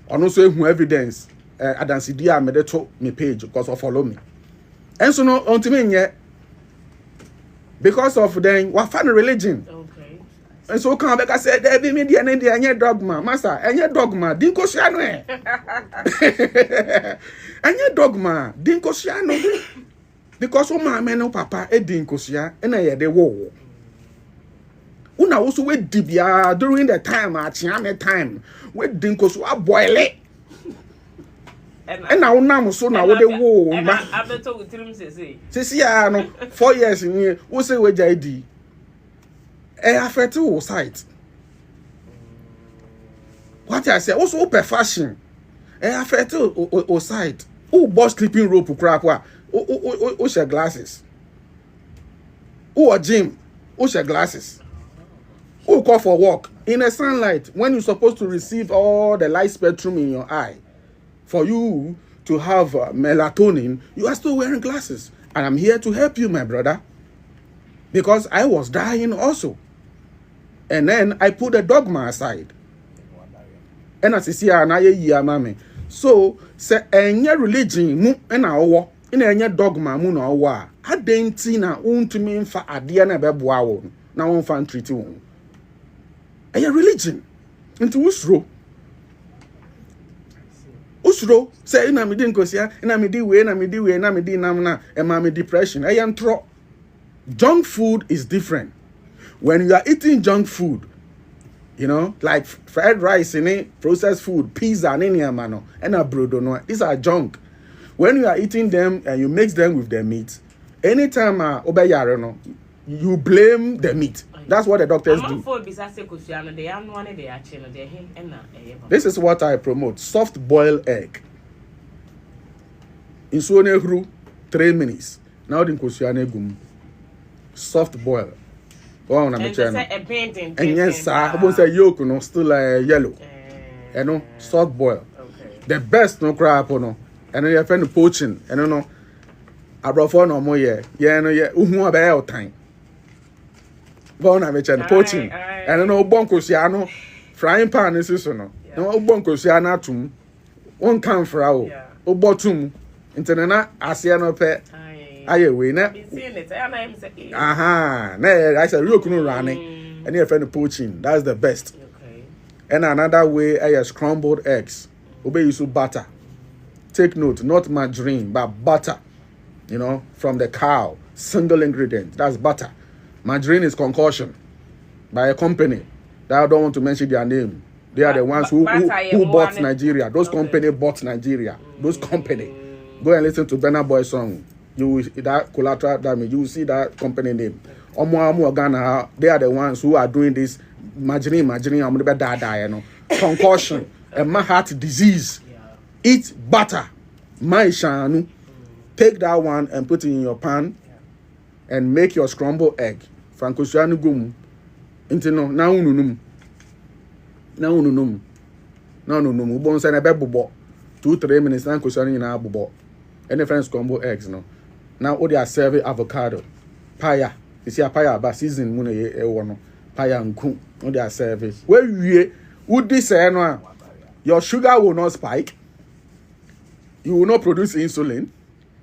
And also who evidence adansidia me to me page because of follow me. And so no until me yet because of them what fan religion. Okay. And so come back I said there be media and the dogma master and dogma dinko siano and dogma dinko siano because o ma no papa e dinko sia e na ye de wo una also we dibia during the time at time we dinko so boil it and now na so na we de wo ma abeto utrim sese ya no 4 years ni wo say we jaidi affect your sight. What I say, also fashion. Affect your sight. Who bought sleeping rope crap? Who share glasses? Who a gym? Who share glasses? Who go for walk in the sunlight when you're supposed to receive all the light spectrum in your eye? For you to have melatonin, you are still wearing glasses, and I'm here to help you, my brother, because I was dying also. And then I put the dogma aside. And as you see, mami. So, say any religion mu na owo, ina any dogma mu na owo. Adenti na untumi mfa ade na beboa wo. Na won fa treat wo. Eye religion. Into usro. Usro say ina me di nkosia, ina me di we, ina me di nam na e ma me depression. Eye ntro. Junk food is different. When you are eating junk food, you know, like fried rice, processed food, pizza, and a brodo, no, these are junk. When you are eating them and you mix them with the meat, anytime you blame the meat. That's what the doctors do. This is what I promote: soft boiled egg. In 3 minutes. Now the soft boil. Oh, na me channel. And yes, I won't say yolk, no, still yellow. You know, soft boil. Okay. The best no crap, no. And then you find poaching, and you know, I brought for no more, yeah, no, yeah, about time. Go on, me channel poaching. And you know, bonko siano, frying pan is so no. No, bonko siana tum, one can for our, o bottom, internet, asiano pe. Aye, we na. Aha, I said real kunu running, and your friend poaching. That's the best. Okay. And another way, I scrambled eggs. Obey you so butter. Take note, not margarine, but butter. You know, from the cow, single ingredient. That's butter. Margarine is concoction by a company that I don't want to mention their name. They are the ones who bought Nigeria. Those company bought Nigeria. Those company. Go and listen to Burna Boy's song. You will that collateral damage. You will see that company name. Omo Ghana. They are the ones who are doing this. Margarine. I'm gonna die. You know, concussion and my heart disease. Eat butter. My shanu. Take that one and put it in your pan, and make your scrambled egg. Franco shanu gum. Into no now unum. Ubon say na be bobo. 2-3 minutes now kushani na bobo. Any friends scrambled eggs no. Now all they are serving avocado, paya. You see a paya but season muna ye no. Paya and kun. All they are serving. Where you would this say no? Your sugar will not spike. You will not produce insulin.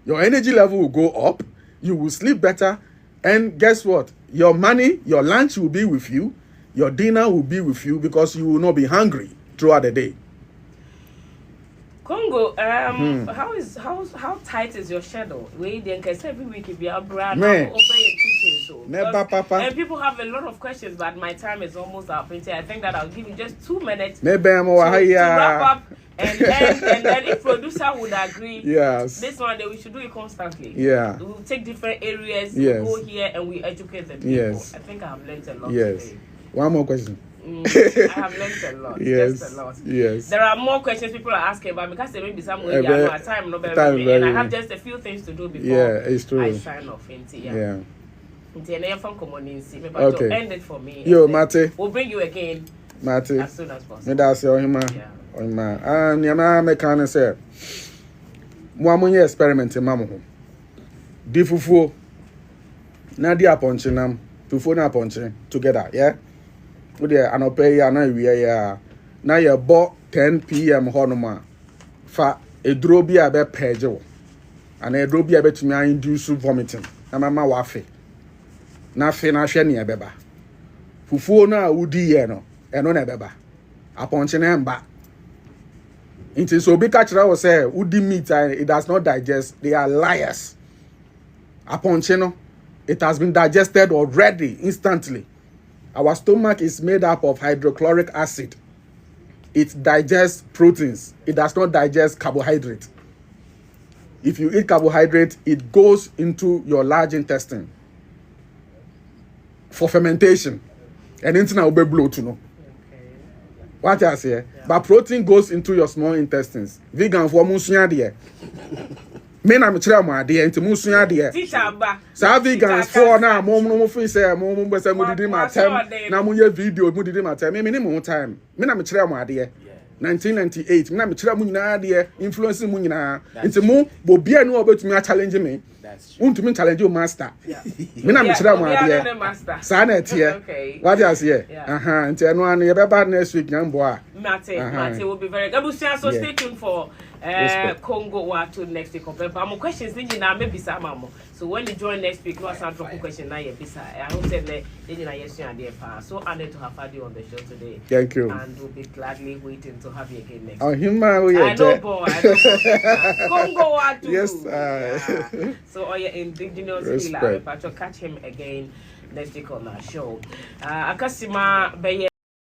Your energy level will go up. You will sleep better. And guess what? Your money, your lunch will be with you. Your dinner will be with you because you will not be hungry throughout the day. Kongo, how tight is your schedule? Because every week if you are brand open so. And people have a lot of questions, but my time is almost up. I think that I'll give you just 2 minutes to wrap up. And then if producer would agree, yes, this one we should do it constantly. Yeah, we'll take different areas, yes, we'll go here and we educate the people. Yes, I think I have learned a lot today. One more question. I have learned a lot. Yes, just a lot. Yes. There are more questions people are asking, but because there may be some way, time no better, and I have just a few things to do before it's true. I sign off. Yeah. Okay. End it for me. Yo, Mate. We'll bring you again. Mate. As soon as possible. Me that's your hima. And yama me can say. Mo amonye experiment mamo ho. Di fufuo. Na di aponche nam. Fufuo na aponche together, yeah? We dey anope ya na wiye ya. Na ye bo 10 p.m. honoma. Fa eduro bi a be pege wo. Ana eduro bi a betumi induce vomiting. Na mama wafe. Na fe na hwe ne ebeba. Fufuo na udi ye no. Eno na beba. Aponche na mba. Inti so be catch that was say udi meat it does not digest. They are liars. Aponche no. It has been digested already instantly. Our stomach is made up of hydrochloric acid. It digests proteins. It does not digest carbohydrate. If you eat carbohydrate, it goes into your large intestine for fermentation. And into now be blow to know. What I say? Yeah. But protein goes into your small intestines. Vegan for musunya there. Me na me kire mo ade enti musunya de sa vegans for na mo free say mo be say mo didi matem na mo ye video mo didi matem me ni mo time me na me kire mo ade 1998 me na me kire mo nyina ade influence mo nyina enti mo bo bia no obetumi a challenge me untumi challenge o master me na me kire mo ade sa na tie what you say enti eno an ye be ba next week nyambo a Mate will be very good. So stay tuned for Kongo WATTU next week. But questions maybe some. So when you join next week, no answer question now. I hope that yes, so honored to have had you on the show today. Thank you. And we'll be gladly waiting to have you again next week. I know, boy. Kongo WATTU. Yes. So all your indigenous healer, but you'll catch him again next week on our show. Akasima Beye.